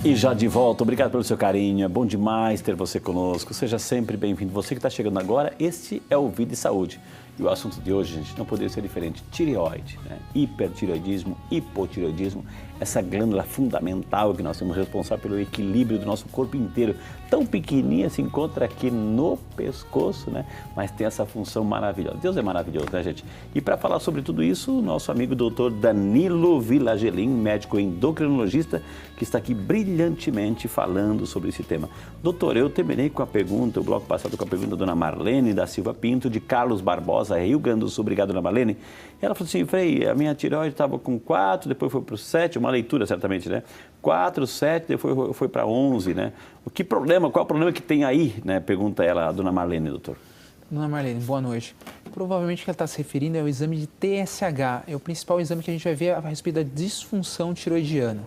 E já de volta, obrigado pelo seu carinho, é bom demais ter você conosco, seja sempre bem-vindo. Você que está chegando agora, este é o Vida e Saúde. E o assunto de hoje, gente, não poderia ser diferente, tireoide, né? Hipertireoidismo, hipotireoidismo, essa glândula fundamental que nós temos responsável pelo equilíbrio do nosso corpo inteiro. Tão pequenininha, se encontra aqui no pescoço, né? Mas tem essa função maravilhosa. Deus é maravilhoso, né, gente? E para falar sobre tudo isso, o nosso amigo doutor Danilo Vilagelin, médico endocrinologista, que está aqui brilhantemente falando sobre esse tema. Doutor, eu terminei com a pergunta, o bloco passado com a pergunta da dona Marlene da Silva Pinto, de Carlos Barbosa, Rio Grande do Sul. Obrigado, dona Marlene. Ela falou assim, Frei, a minha tireoide estava com 4, depois foi para o 7, uma leitura certamente, né? 4, 7, depois foi para 11, né? Que problema, qual é o problema que tem aí, né? Pergunta ela, a dona Marlene, doutor. Dona Marlene, boa noite. Provavelmente o que ela está se referindo é o exame de TSH, é o principal exame que a gente vai ver a respeito da disfunção tiroidiana.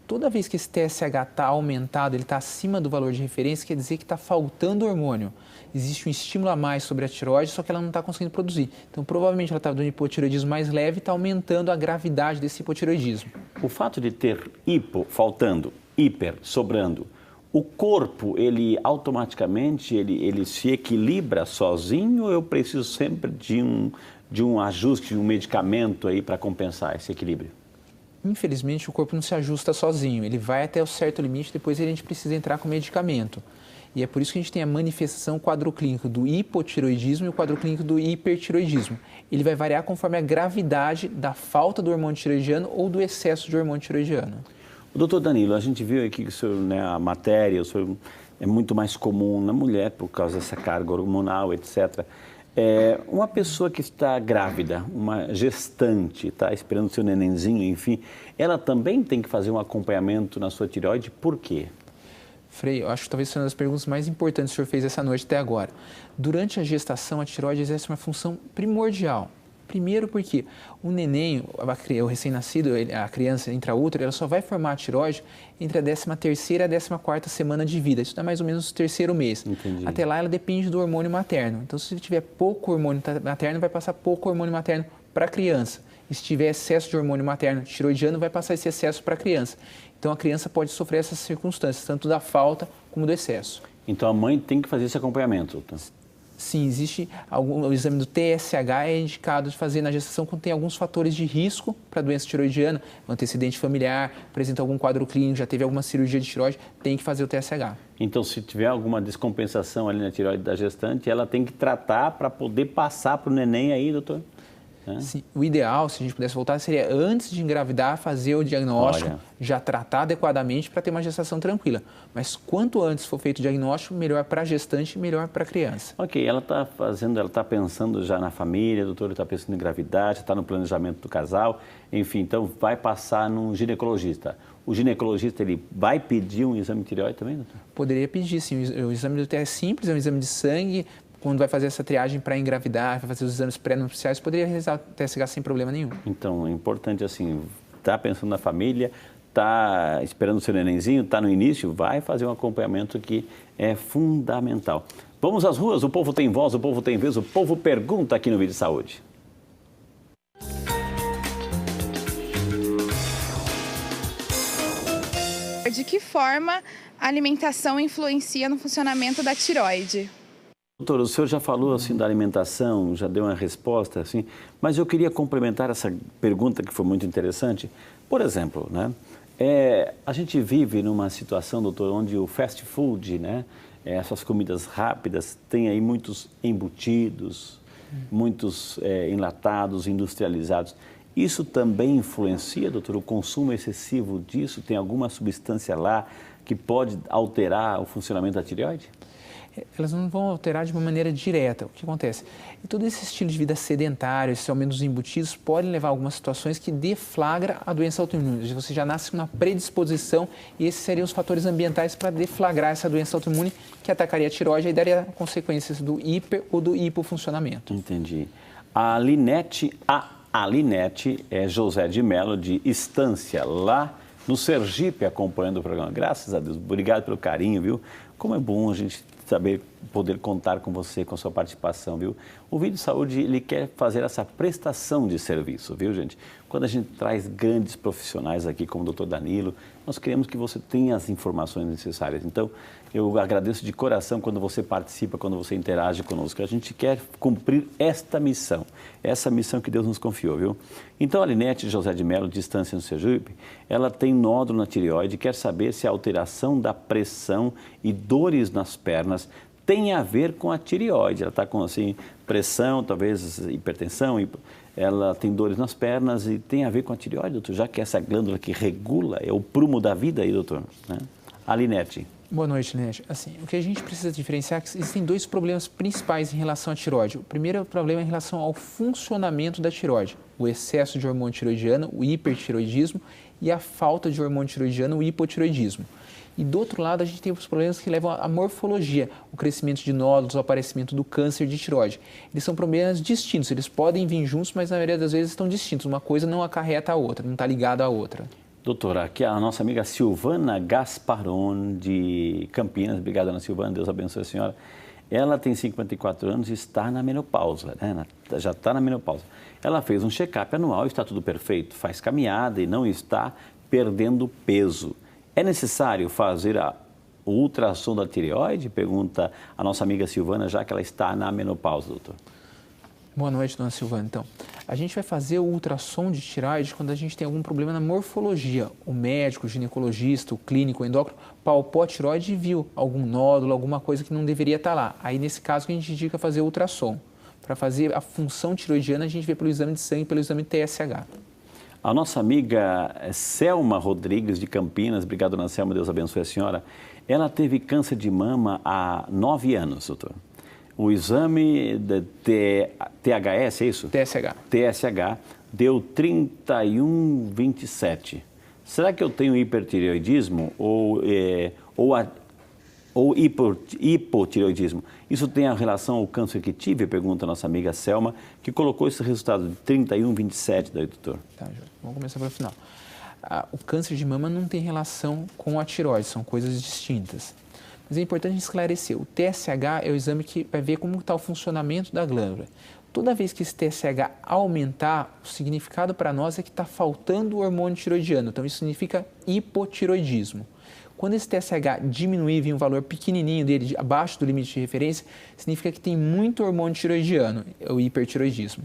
Toda vez que esse TSH está aumentado, ele está acima do valor de referência, quer dizer que está faltando hormônio. Existe um estímulo a mais sobre a tireoide, só que ela não está conseguindo produzir. Então, provavelmente ela está dando hipotireoidismo mais leve e está aumentando a gravidade desse hipotireoidismo. O fato de ter hipo faltando, hiper sobrando, o corpo, ele automaticamente, ele se equilibra sozinho ou eu preciso sempre de um ajuste, de um medicamento aí para compensar esse equilíbrio? Infelizmente, o corpo não se ajusta sozinho. Ele vai até o certo limite, depois a gente precisa entrar com medicamento. E é por isso que a gente tem a manifestação quadro clínico do hipotireoidismo e o quadro clínico do hipertireoidismo. Ele vai variar conforme a gravidade da falta do hormônio tireoidiano ou do excesso de hormônio tireoidiano. Doutor Danilo, a gente viu aqui que o senhor, né, a matéria o senhor é muito mais comum na mulher por causa dessa carga hormonal, etc. Uma pessoa que está grávida, uma gestante, está esperando seu nenenzinho, enfim, ela também tem que fazer um acompanhamento na sua tireoide, por quê? Frei, eu acho que talvez seja uma das perguntas mais importantes que o senhor fez essa noite até agora. Durante a gestação, a tireoide exerce uma função primordial. Primeiro porque o neném, o recém-nascido, a criança intraútero, ela só vai formar a tireoide entre a 13ª e a 14ª semana de vida. Isso dá mais ou menos o 3º mês. Entendi. Até lá ela depende do hormônio materno. Então, se tiver pouco hormônio materno, vai passar pouco hormônio materno para a criança. E se tiver excesso de hormônio materno tireoidiano, vai passar esse excesso para a criança. Então, a criança pode sofrer essas circunstâncias, tanto da falta como do excesso. Então, a mãe tem que fazer esse acompanhamento? Sim, existe o exame do TSH é indicado de fazer na gestação quando tem alguns fatores de risco para a doença tireoidiana, um antecedente familiar, apresenta algum quadro clínico, já teve alguma cirurgia de tireoide, tem que fazer o TSH. Então, se tiver alguma descompensação ali na tireoide da gestante, ela tem que tratar para poder passar para o neném aí, doutor? Sim, o ideal, se a gente pudesse voltar, seria antes de engravidar, fazer o diagnóstico, já tratar adequadamente para ter uma gestação tranquila. Mas quanto antes for feito o diagnóstico, melhor para a gestante, melhor para a criança. Ok, ela está pensando já na família, doutor, está pensando em engravidar, já está no planejamento do casal, enfim, então vai passar num ginecologista. O ginecologista, ele vai pedir um exame de tireoide também, doutor? Poderia pedir, sim. O exame do TSH é simples, é um exame de sangue. Quando vai fazer essa triagem para engravidar, vai fazer os exames pré-nupciais, poderia realizar o TSH sem problema nenhum. Então, é importante assim, tá pensando na família, tá esperando o seu nenenzinho, tá no início, vai fazer um acompanhamento que é fundamental. Vamos às ruas, o povo tem voz, o povo tem vez, o povo pergunta aqui no Vida e Saúde. De que forma a alimentação influencia no funcionamento da tireoide? Doutor, o senhor já falou assim da alimentação, já deu uma resposta assim, mas eu queria complementar essa pergunta que foi muito interessante. Por exemplo, né, a gente vive numa situação, doutor, onde o fast food, né, essas comidas rápidas, tem aí muitos embutidos, muitos enlatados, industrializados. Isso também influencia, doutor, o consumo excessivo disso? Tem alguma substância lá que pode alterar o funcionamento da tireoide? Elas não vão alterar de uma maneira direta. O que acontece? E todo esse estilo de vida sedentário, esse aumento dos embutidos, pode levar a algumas situações que deflagra a doença autoimune. Você já nasce com uma predisposição e esses seriam os fatores ambientais para deflagrar essa doença autoimune que atacaria a tireoide e daria consequências do hiper ou do hipofuncionamento. Entendi. A Linete é José de Mello, de Estância, lá no Sergipe, acompanhando o programa. Graças a Deus. Obrigado pelo carinho, viu? Como é bom a gente saber poder contar com você, com a sua participação, viu? O Vídeo Saúde, ele quer fazer essa prestação de serviço, viu, gente? Quando a gente traz grandes profissionais aqui, como o Dr. Danilo, nós queremos que você tenha as informações necessárias. Então, eu agradeço de coração quando você participa, quando você interage conosco. A gente quer cumprir esta missão, essa missão que Deus nos confiou, viu? Então, a Linete José de Mello, distância no Sergipe, ela tem nódulo na tireoide e quer saber se a alteração da pressão e dores nas pernas tem a ver com a tireoide. Ela está com, assim, pressão, talvez hipertensão, ela tem dores nas pernas e tem a ver com a tireoide, doutor, já que essa glândula que regula é o prumo da vida aí, doutor, né? A Linete. Boa noite, Linete. Assim, o que a gente precisa diferenciar é que existem dois problemas principais em relação à tireoide. O primeiro problema é em relação ao funcionamento da tireoide, o excesso de hormônio tiroidiano, o hipertiroidismo, e a falta de hormônio tiroidiano, o hipotiroidismo. E do outro lado, a gente tem os problemas que levam à morfologia, o crescimento de nódulos, o aparecimento do câncer de tireoide. Eles são problemas distintos, eles podem vir juntos, mas na maioria das vezes estão distintos. Uma coisa não acarreta a outra, não está ligada à outra. Doutora, aqui a nossa amiga Silvana Gasparon, de Campinas. Obrigado, Ana Silvana, Deus abençoe a senhora. Ela tem 54 anos e está na menopausa, né? Já está na menopausa. Ela fez um check-up anual, está tudo perfeito, faz caminhada e não está perdendo peso. É necessário fazer o ultrassom da tireoide? Pergunta a nossa amiga Silvana, já que ela está na menopausa, doutor. Boa noite, dona Silvana. Então, a gente vai fazer o ultrassom de tireoide quando a gente tem algum problema na morfologia. O médico, o ginecologista, o clínico, o endócrino, palpou a tireoide e viu algum nódulo, alguma coisa que não deveria estar lá. Aí, nesse caso, a gente indica fazer o ultrassom. Para fazer a função tiroidiana, a gente vê pelo exame de sangue, pelo exame TSH. A nossa amiga Selma Rodrigues, de Campinas, obrigado, dona Selma, Deus abençoe a senhora. Ela teve câncer de mama há 9 anos, doutor. O exame de THS, é isso? TSH. TSH deu 31,27. Será que eu tenho hipertireoidismo ou hipotireoidismo? Isso tem a relação ao câncer que tive? Pergunta a nossa amiga Selma, que colocou esse resultado de 31,27, daí, doutor. Tá, vamos começar pelo final. O câncer de mama não tem relação com a tireoide, são coisas distintas. Mas é importante esclarecer, o TSH é o exame que vai ver como está o funcionamento da glândula. Toda vez que esse TSH aumentar, o significado para nós é que está faltando o hormônio tiroidiano, então isso significa hipotiroidismo. Quando esse TSH diminuir, vir um valor pequenininho dele, abaixo do limite de referência, significa que tem muito hormônio tiroidiano, o hipertiroidismo.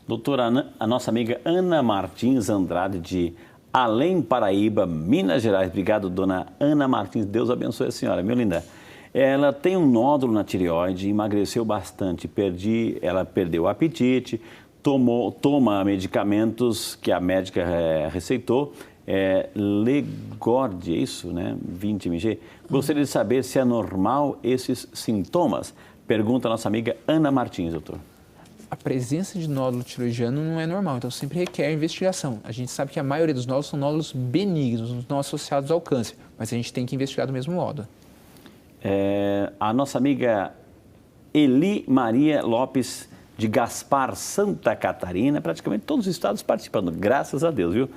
Doutora, a nossa amiga Ana Martins Andrade, de Além Paraíba, Minas Gerais. Obrigado, dona Ana Martins. Deus abençoe a senhora, meu linda. Ela tem um nódulo na tireoide, emagreceu bastante, ela perdeu o apetite, toma medicamentos que a médica receitou, Legord, é isso, né? 20 mg. Gostaria de saber se é normal esses sintomas? Pergunta a nossa amiga Ana Martins, doutor. A presença de nódulo tiroidiano não é normal, então sempre requer investigação. A gente sabe que a maioria dos nódulos são nódulos benignos, não associados ao câncer, mas a gente tem que investigar do mesmo modo. A nossa amiga Eli Maria Lopes, de Gaspar, Santa Catarina, praticamente todos os estados participando, graças a Deus, viu?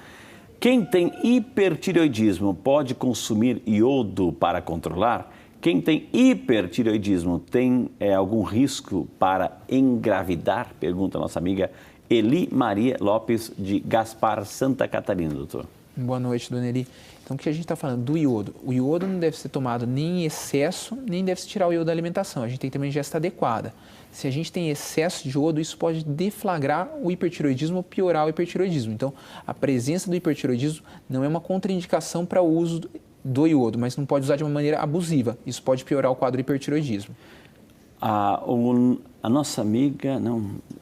Quem tem hipertireoidismo pode consumir iodo para controlar? Quem tem hipertireoidismo tem algum risco para engravidar? Pergunta a nossa amiga Eli Maria Lopes, de Gaspar, Santa Catarina, doutor. Boa noite, dona Eli. Então, o que a gente está falando do iodo? O iodo não deve ser tomado nem em excesso, nem deve se tirar o iodo da alimentação. A gente tem que ter uma ingesta adequada. Se a gente tem excesso de iodo, isso pode deflagrar o hipertireoidismo ou piorar o hipertireoidismo. Então, a presença do hipertireoidismo não é uma contraindicação para o uso do iodo, mas não pode usar de uma maneira abusiva. Isso pode piorar o quadro do hipertireoidismo. A nossa amiga,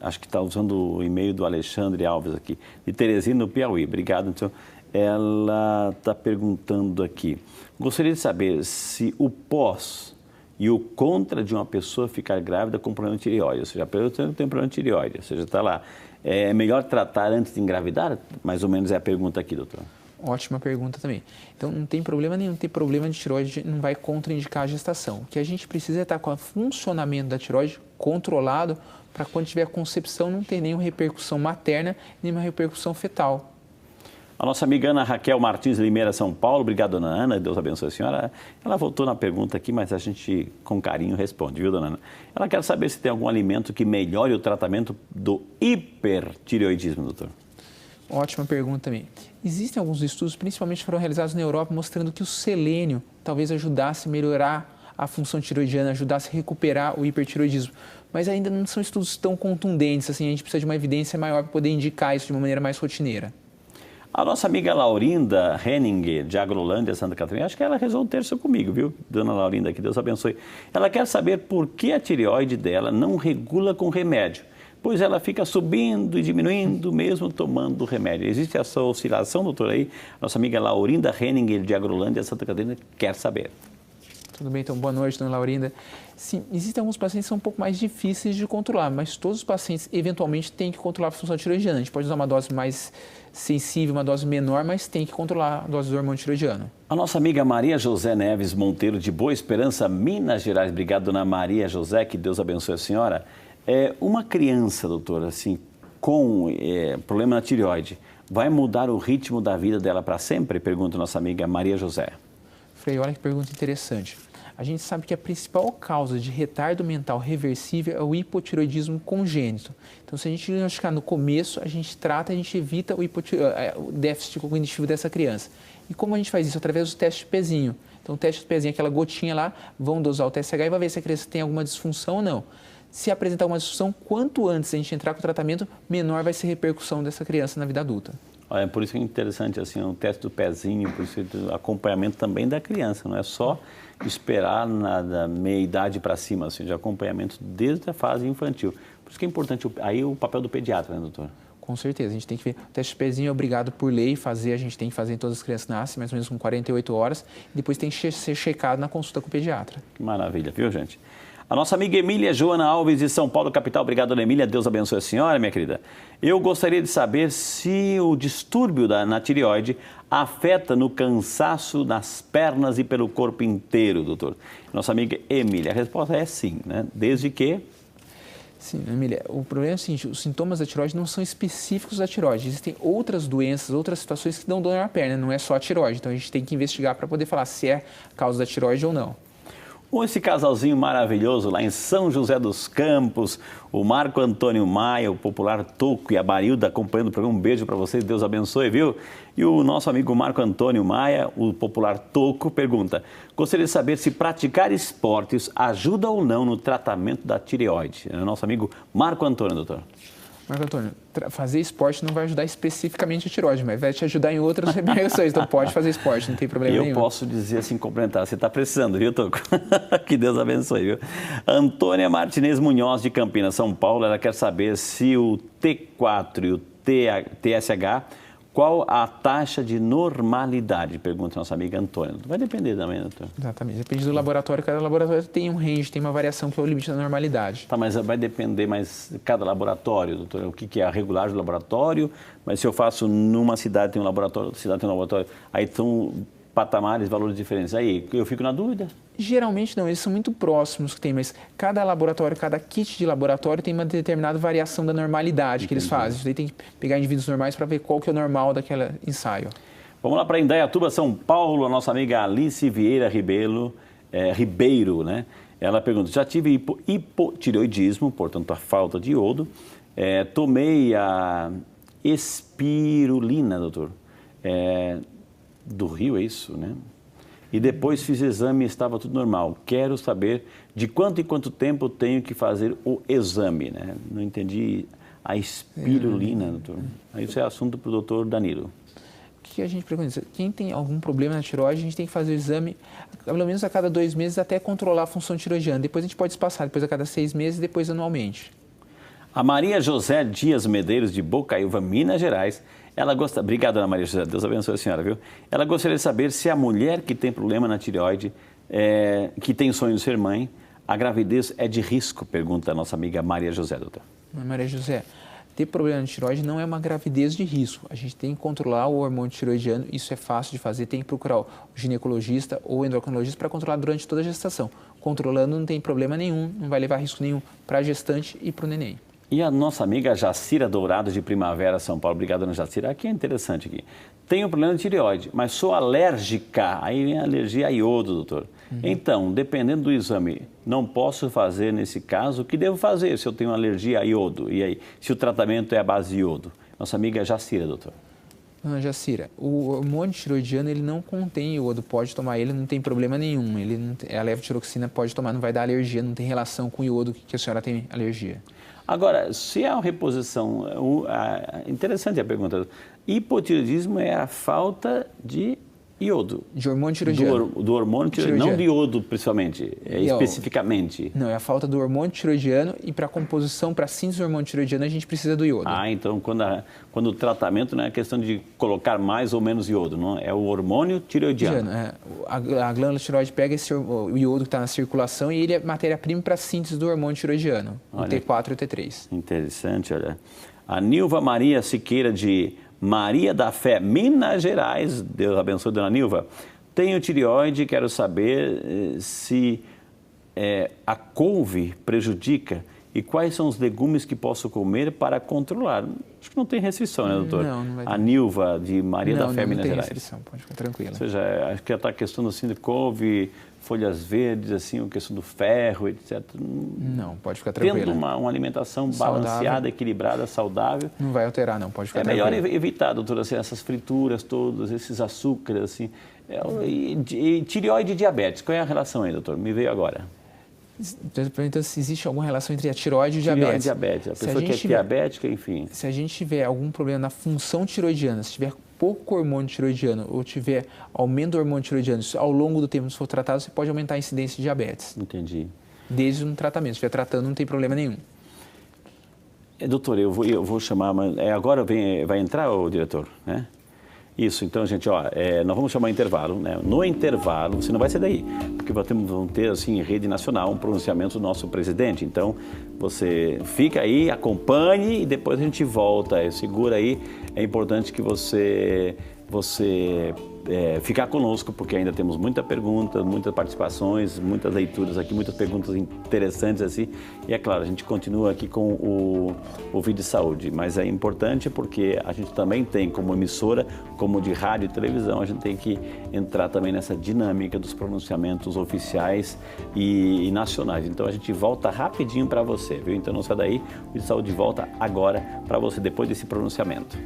acho que está usando o e-mail do Alexandre Alves aqui, de Teresina, no Piauí. Obrigado, então. Ela está perguntando aqui, gostaria de saber se o pós e o contra de uma pessoa ficar grávida com problema de tireoide, ou seja, a pessoa tem problema de tireoide, ou seja, está lá. É melhor tratar antes de engravidar? Mais ou menos é a pergunta aqui, doutor. Ótima pergunta também. Então, não tem problema nenhum, ter problema de tireoide não vai contraindicar a gestação. O que a gente precisa é estar com o funcionamento da tireoide controlado para quando tiver concepção não ter nenhuma repercussão materna, nenhuma repercussão fetal. A nossa amiga Ana Raquel Martins Limeira, São Paulo. Obrigado, dona Ana. Deus abençoe a senhora. Ela voltou na pergunta aqui, mas a gente, com carinho, responde, viu, dona Ana? Ela quer saber se tem algum alimento que melhore o tratamento do hipertireoidismo, doutor. Ótima pergunta também. Existem alguns estudos, principalmente foram realizados na Europa, mostrando que o selênio talvez ajudasse a melhorar a função tiroidiana, ajudasse a recuperar o hipertireoidismo. Mas ainda não são estudos tão contundentes, assim, a gente precisa de uma evidência maior para poder indicar isso de uma maneira mais rotineira. A nossa amiga Laurinda Henning, de Agrolândia, Santa Catarina, acho que ela rezou um terço comigo, viu, dona Laurinda, que Deus abençoe. Ela quer saber por que a tireoide dela não regula com remédio, pois ela fica subindo e diminuindo mesmo tomando remédio. Existe essa oscilação, doutor, aí? Nossa amiga Laurinda Henning, de Agrolândia, Santa Catarina, quer saber. Tudo bem, então, boa noite, dona Laurinda. Sim, existem alguns pacientes que são um pouco mais difíceis de controlar, mas todos os pacientes, eventualmente, têm que controlar a função tiroidiana. A gente pode usar uma dose mais sensível, uma dose menor, mas tem que controlar a dose do hormônio tiroidiano. A nossa amiga Maria José Neves Monteiro, de Boa Esperança, Minas Gerais. Obrigado, dona Maria José, que Deus abençoe a senhora. Uma criança, doutora, assim, com problema na tireoide, vai mudar o ritmo da vida dela para sempre? Pergunta nossa amiga Maria José. Frei, olha que pergunta interessante. A gente sabe que a principal causa de retardo mental reversível é o hipotireoidismo congênito. Então, se a gente diagnosticar no começo, a gente trata, a gente evita o déficit cognitivo dessa criança. E como a gente faz isso? Através do teste de pezinho. Então, o teste de pezinho, aquela gotinha lá, vão dosar o TSH e vai ver se a criança tem alguma disfunção ou não. Se apresentar alguma disfunção, quanto antes a gente entrar com o tratamento, menor vai ser a repercussão dessa criança na vida adulta. Olha, por isso que é interessante assim, o teste do pezinho, por isso o acompanhamento também da criança, não é só esperar da meia-idade para cima, assim, de acompanhamento desde a fase infantil. Por isso que é importante aí o papel do pediatra, né, doutor? Com certeza, a gente tem que ver. O teste de pezinho é obrigado por lei fazer, a gente tem que fazer em todas as crianças nascem, mais ou menos com 48 horas, e depois tem que ser checado na consulta com o pediatra. Que maravilha, viu, gente? A nossa amiga Emília Joana Alves, de São Paulo, capital. Obrigado, dona Emília. Deus abençoe a senhora, minha querida. Eu gostaria de saber se o distúrbio na tireoide afeta no cansaço nas pernas e pelo corpo inteiro, doutor. Nossa amiga Emília, a resposta é sim, né? Desde que... Sim, Emília, o problema é o seguinte, os sintomas da tireoide não são específicos da tireoide. Existem outras doenças, outras situações que dão dor na perna, não é só a tireoide. Então, a gente tem que investigar para poder falar se é causa da tireoide ou não. Com esse casalzinho maravilhoso lá em São José dos Campos, o Marco Antônio Maia, o popular Toco, e a Barilda acompanhando o programa. Um beijo para vocês, Deus abençoe, viu? E o nosso amigo Marco Antônio Maia, o popular Toco, pergunta: gostaria de saber se praticar esportes ajuda ou não no tratamento da tireoide. É o nosso amigo Marco Antônio, doutor. Marco Antônio, fazer esporte não vai ajudar especificamente a tireoide, mas vai te ajudar em outras repercussões. Então pode fazer esporte, não tem problema nenhum. Eu posso dizer assim, complementar, você está precisando, viu, Toco? Que Deus abençoe, viu? Antônia Martinez Munhoz, de Campinas, São Paulo, ela quer saber se o T4 e o TSH, qual a taxa de normalidade? Pergunta nossa amiga Antônia. Vai depender também, doutor. Exatamente. Depende do laboratório. Cada laboratório tem um range, tem uma variação que é o limite da normalidade. Tá, mas vai depender mais de cada laboratório, doutor. O que é a regulagem do laboratório? Mas se eu faço numa cidade tem um laboratório, outra cidade tem um laboratório, aí são patamares, valores diferentes. Aí eu fico na dúvida. Geralmente não, eles são muito próximos que tem, mas cada laboratório, cada kit de laboratório tem uma determinada variação da normalidade que eles fazem. Daí tem que pegar indivíduos normais para ver qual que é o normal daquele ensaio. Vamos lá para Indaiatuba, São Paulo, a nossa amiga Alice Vieira Ribeiro, né? Ela pergunta: já tive hipotireoidismo, portanto a falta de iodo, tomei a espirulina, doutor, do Rio, é isso, né? E depois fiz exame e estava tudo normal. Quero saber de quanto em quanto tempo tenho que fazer o exame, né? Não entendi a espirulina, doutor. Isso é assunto para o doutor Danilo. O que a gente preconiza? Quem tem algum problema na tireoide, a gente tem que fazer o exame pelo menos a cada 2 meses até controlar a função tiroidiana. Depois a gente pode espaçar, depois a cada 6 meses, depois anualmente. A Maria José Dias Medeiros, de Bocaiúva, Minas Gerais, ela gosta... Obrigado, Ana Maria José, Deus abençoe a senhora, viu? Ela gostaria de saber se a mulher que tem problema na tireoide, que tem o sonho de ser mãe, a gravidez é de risco, pergunta a nossa amiga Maria José, doutor. Maria José, ter problema na tireoide não é uma gravidez de risco. A gente tem que controlar o hormônio tireoidiano, isso é fácil de fazer, tem que procurar o ginecologista ou o endocrinologista para controlar durante toda a gestação. Controlando não tem problema nenhum, não vai levar risco nenhum para a gestante e para o neném. E a nossa amiga Jacira Dourado de Primavera, São Paulo. Obrigado, dona Jacira. Aqui é interessante aqui. Tenho problema de tireoide, mas sou alérgica. Aí vem a alergia a iodo, doutor. Então, dependendo do exame, não posso fazer nesse caso. O que devo fazer se eu tenho alergia a iodo? E aí, se o tratamento é a base de iodo? Nossa amiga Jacira, doutor. Dona Jacira, o hormônio tiroidiano ele não contém iodo, pode tomar ele, não tem problema nenhum. Ele não tem, a levotiroxina pode tomar, não vai dar alergia, não tem relação com o iodo que a senhora tem alergia. Agora, se é uma reposição, interessante a pergunta, hipotireoidismo é a falta de iodo. De hormônio tiroidiano. Do hormônio tiroidiano, não de iodo principalmente, especificamente. Não, é a falta do hormônio tiroidiano e para a composição, para a síntese do hormônio tiroidiano, a gente precisa do iodo. Então quando o tratamento não é questão de colocar mais ou menos iodo, não é o hormônio tiroidiano. A glândula tiroide pega o iodo que está na circulação e ele é matéria-prima para a síntese do hormônio tiroidiano, o T4 e o T3. Interessante, olha. A Nilva Maria Siqueira de Maria da Fé, Minas Gerais. Deus abençoe, dona Nilva. Tenho tireoide, quero saber se a couve prejudica e quais são os legumes que posso comer para controlar. Acho que não tem restrição, né, doutor? Não vai ter. A Nilva de Maria da Fé, Minas Gerais. Não tem restrição, pode ficar tranquila. Ou seja, acho que está a questão assim de couve, folhas verdes, assim, a questão do ferro, etc. Não, pode ficar tranquila. Tendo uma alimentação balanceada, equilibrada, saudável. Não vai alterar, não, pode ficar tranquila. É melhor evitar, doutor, assim, essas frituras todas, esses açúcares, assim. E tireoide e diabetes, qual é a relação aí, doutor? Me veio agora. Então, se existe alguma relação entre a tireoide e o diabetes. Diabetes. A pessoa que é diabética, enfim. Se a gente tiver algum problema na função tiroidiana, se tiver pouco hormônio tiroidiano ou tiver aumento do hormônio tiroidiano, ao longo do tempo, se for tratado, você pode aumentar a incidência de diabetes. Entendi. Desde um tratamento. Se estiver tratando, não tem problema nenhum. Doutor, eu vou chamar, mas agora vai entrar o diretor, né? Isso, então, gente, nós vamos chamar intervalo, né? No intervalo, você não vai sair daí, porque vamos ter, assim, em rede nacional, um pronunciamento do nosso presidente. Então, você fica aí, acompanhe e depois a gente volta. Segura aí, é importante que você ficar conosco, porque ainda temos muita pergunta, muitas participações, muitas leituras aqui, muitas perguntas interessantes assim. E é claro, a gente continua aqui com o Vídeo Saúde, mas é importante porque a gente também tem como emissora, como de rádio e televisão, a gente tem que entrar também nessa dinâmica dos pronunciamentos oficiais e nacionais. Então a gente volta rapidinho para você, viu? Então não sai daí, o Vídeo Saúde volta agora para você, depois desse pronunciamento.